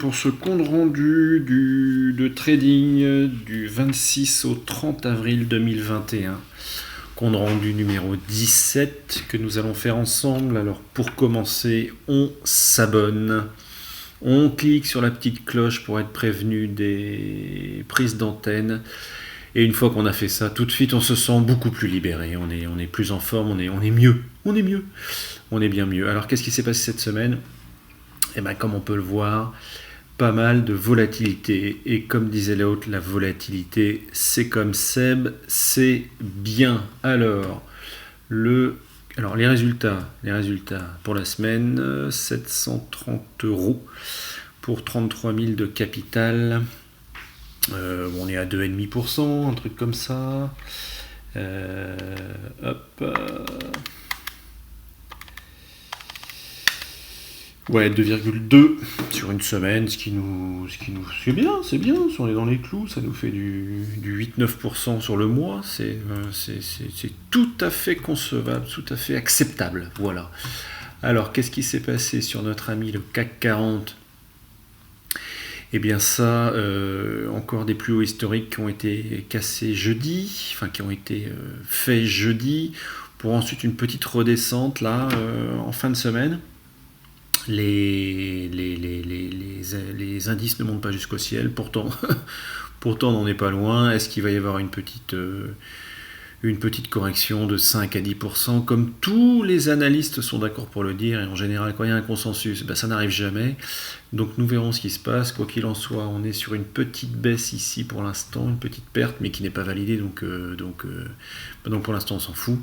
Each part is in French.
Pour ce compte rendu de trading du 26 au 30 avril 2021, compte rendu numéro 17 que nous allons faire ensemble. Alors pour commencer, on s'abonne, on clique sur la petite cloche pour être prévenu des prises d'antenne. Et une fois qu'on a fait ça, tout de suite on se sent beaucoup plus libéré, on est plus en forme, on est mieux, on est bien mieux. Alors qu'est-ce qui s'est passé cette semaine ? Et bien comme on peut le voir, pas mal de volatilité. Et comme disait l'autre, la volatilité, c'est comme Seb, c'est bien. Alors, les résultats pour la semaine, 730 euros pour 33 000 de capital. On est à 2,5%, un truc comme ça. Ouais, 2,2 sur une semaine, c'est bien, si on est dans les clous, ça nous fait du 8-9% sur le mois, c'est tout à fait concevable, tout à fait acceptable, voilà. Alors, qu'est-ce qui s'est passé sur notre ami le CAC 40 ? Eh bien ça, encore des plus hauts historiques qui ont été cassés jeudi, enfin qui ont été faits jeudi, pour ensuite une petite redescente là, en fin de semaine. Les indices ne montent pas jusqu'au ciel, pourtant on n'en est pas loin. Est-ce qu'il va y avoir une petite correction de 5 à 10%, comme tous les analystes sont d'accord pour le dire, et en général quand il y a un consensus, ça n'arrive jamais. Donc nous verrons ce qui se passe. Quoi qu'il en soit, on est sur une petite baisse ici pour l'instant, une petite perte, mais qui n'est pas validée, donc pour l'instant on s'en fout.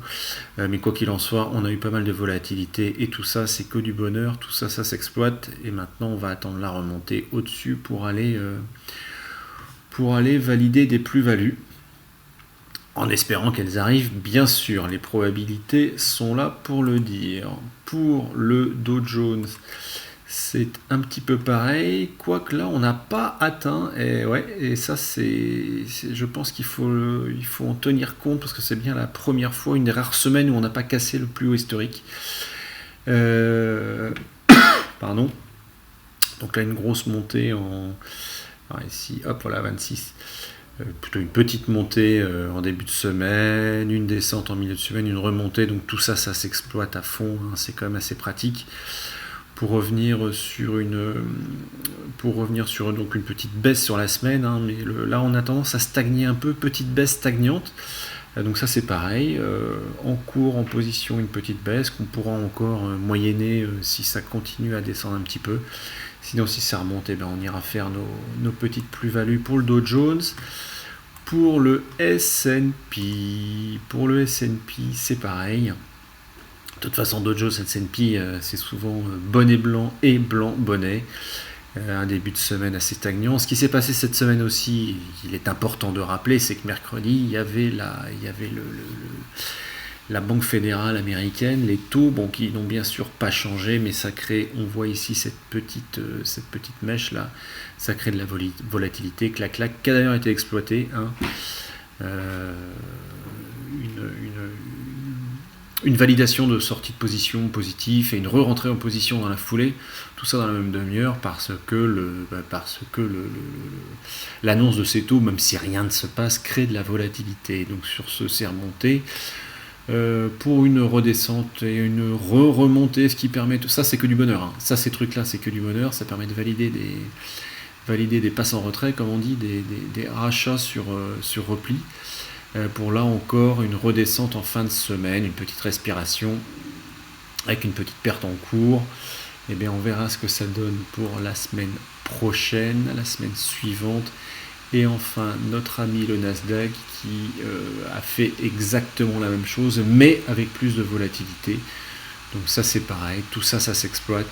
Mais quoi qu'il en soit, on a eu pas mal de volatilité, et tout ça c'est que du bonheur, tout ça s'exploite, et maintenant on va attendre la remontée au-dessus pour aller valider des plus-values. En espérant qu'elles arrivent, bien sûr, les probabilités sont là pour le dire. Pour le Dow Jones, c'est un petit peu pareil, quoique là on n'a pas atteint, et ça je pense qu'il faut en tenir compte, parce que c'est bien la première fois, une des rares semaines où on n'a pas cassé le plus haut historique. Pardon. Donc là une grosse montée ici, hop, voilà, 26. Plutôt une petite montée en début de semaine, une descente en milieu de semaine, une remontée, donc tout ça s'exploite à fond, hein, c'est quand même assez pratique. Pour revenir sur donc une petite baisse sur la semaine, hein, mais là on a tendance à stagner un peu, petite baisse stagnante, donc ça c'est pareil, en cours, en position, une petite baisse qu'on pourra encore moyenner si ça continue à descendre un petit peu. Sinon, si ça remonte, on ira faire nos petites plus-values pour le Dow Jones. Pour le S&P, c'est pareil. De toute façon, Dow Jones, S&P, c'est souvent bonnet blanc et blanc bonnet. Un début de semaine assez stagnant. Ce qui s'est passé cette semaine aussi, il est important de rappeler, c'est que mercredi, il y avait la Banque fédérale américaine, les taux, qui n'ont bien sûr pas changé, mais ça crée, on voit ici cette petite mèche là, ça crée de la volatilité, clac, qui a d'ailleurs été exploitée, hein. Une validation de sortie de position positive et une re-rentrée en position dans la foulée, tout ça dans la même demi-heure, parce que l'annonce de ces taux, même si rien ne se passe, crée de la volatilité. Donc sur ce, c'est remonté. Pour une redescente et une remontée, ce qui permet, tout ça c'est que du bonheur, hein. Ça, ces trucs là c'est que du bonheur, ça permet de valider des passes en retrait, comme on dit, des rachats sur repli, pour là encore une redescente en fin de semaine, une petite respiration avec une petite perte en cours. Et bien on verra ce que ça donne pour la semaine prochaine, la semaine suivante. Et enfin, notre ami le Nasdaq qui a fait exactement la même chose, mais avec plus de volatilité. Donc ça c'est pareil, tout ça s'exploite.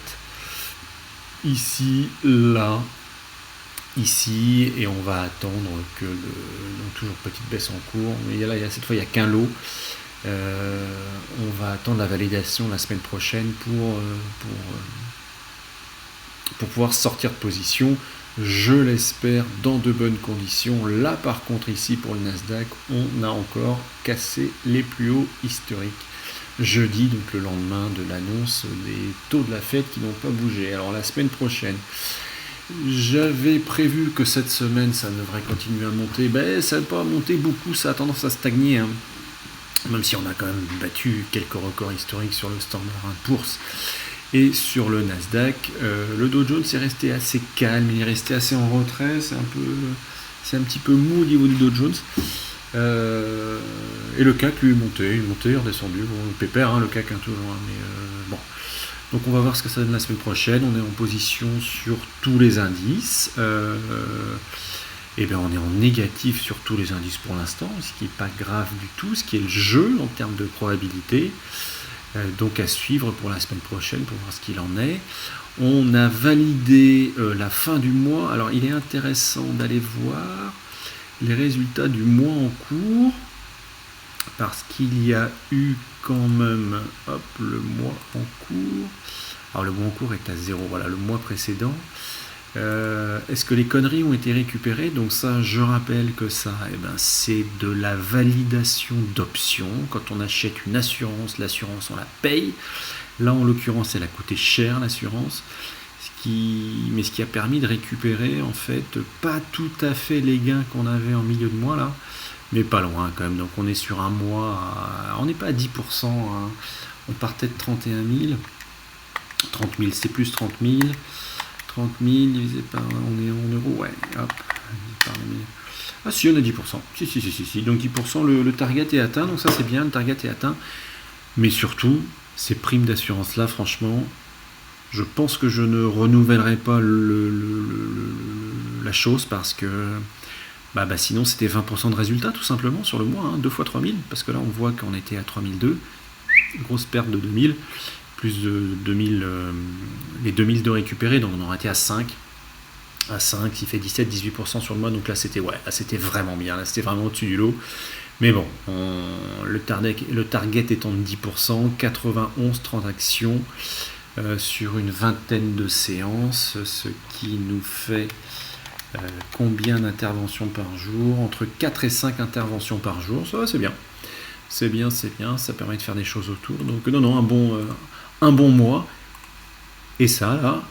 Ici, là, ici, et on va attendre que donc toujours petite baisse en cours, mais cette fois il n'y a qu'un lot. On va attendre la validation la semaine prochaine pour pouvoir sortir de position. Je l'espère dans de bonnes conditions. Là par contre ici pour le Nasdaq, on a encore cassé les plus hauts historiques. Jeudi, donc le lendemain de l'annonce des taux de la Fed qui n'ont pas bougé. Alors la semaine prochaine, J'avais prévu que cette semaine ça devrait continuer à monter, ça n'a pas monté beaucoup, ça a tendance à stagner, hein. Même si on a quand même battu quelques records historiques sur le Standard & Poor's et sur le Nasdaq. Le Dow Jones est resté assez calme, il est resté assez en retrait, c'est un petit peu mou au niveau du Dow Jones. Et le CAC lui est monté, redescendu, bon, pépère, hein, le CAC toujours, hein, mais bon. Donc on va voir ce que ça donne la semaine prochaine. On est en position sur tous les indices. On est en négatif sur tous les indices pour l'instant, ce qui n'est pas grave du tout, ce qui est le jeu en termes de probabilité. Donc à suivre pour la semaine prochaine pour voir ce qu'il en est. On a validé la fin du mois. Alors il est intéressant d'aller voir les résultats du mois en cours, parce qu'il y a eu quand même le mois en cours. Alors le mois en cours est à 0, voilà, le mois précédent. Est-ce que les conneries ont été récupérées? Donc ça, je rappelle que ça, c'est de la validation d'options. Quand on achète une assurance, l'assurance on la paye. Là en l'occurrence elle a coûté cher, l'assurance. Mais ce qui a permis de récupérer en fait pas tout à fait les gains qu'on avait en milieu de mois là, mais pas loin quand même. Donc on est sur un mois, on n'est pas à 10%, hein. On partait de 31 000, 30 000 c'est plus 30 000, 30 000 divisé par, on est en euros, ouais, hop, par les 1000. Ah si, on a 10%, si, donc 10%, le target est atteint, donc ça c'est bien, le target est atteint, mais surtout, ces primes d'assurance là, franchement, je pense que je ne renouvellerai pas la chose, parce que sinon c'était 20% de résultat tout simplement sur le mois, hein, 2 fois 3000, parce que là on voit qu'on était à 3002, grosse perte de 2000, plus de 2000, les 2000 de récupérer, donc on aurait été à 5, il fait 17-18% sur le mois, donc là c'était vraiment bien, là c'était vraiment au-dessus du lot. Mais bon, le target étant de 10%, 91 transactions sur une vingtaine de séances, ce qui nous fait combien d'interventions par jour? Entre 4 et 5 interventions par jour, ça va, c'est bien. C'est bien, ça permet de faire des choses autour. Donc non, un bon mois. Et ça, là,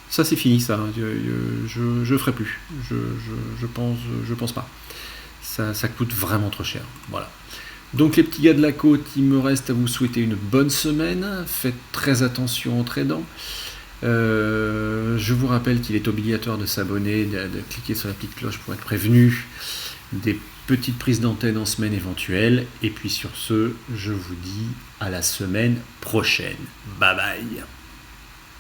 ça c'est fini, ça. Je ferai plus. Je pense pas. Ça coûte vraiment trop cher. Voilà. Donc les petits gars de la côte, il me reste à vous souhaiter une bonne semaine. Faites très attention en tradant. Je vous rappelle qu'il est obligatoire de s'abonner, de cliquer sur la petite cloche pour être prévenu des petites prises d'antenne en semaine éventuelle. Et puis sur ce, je vous dis à la semaine prochaine. Bye bye.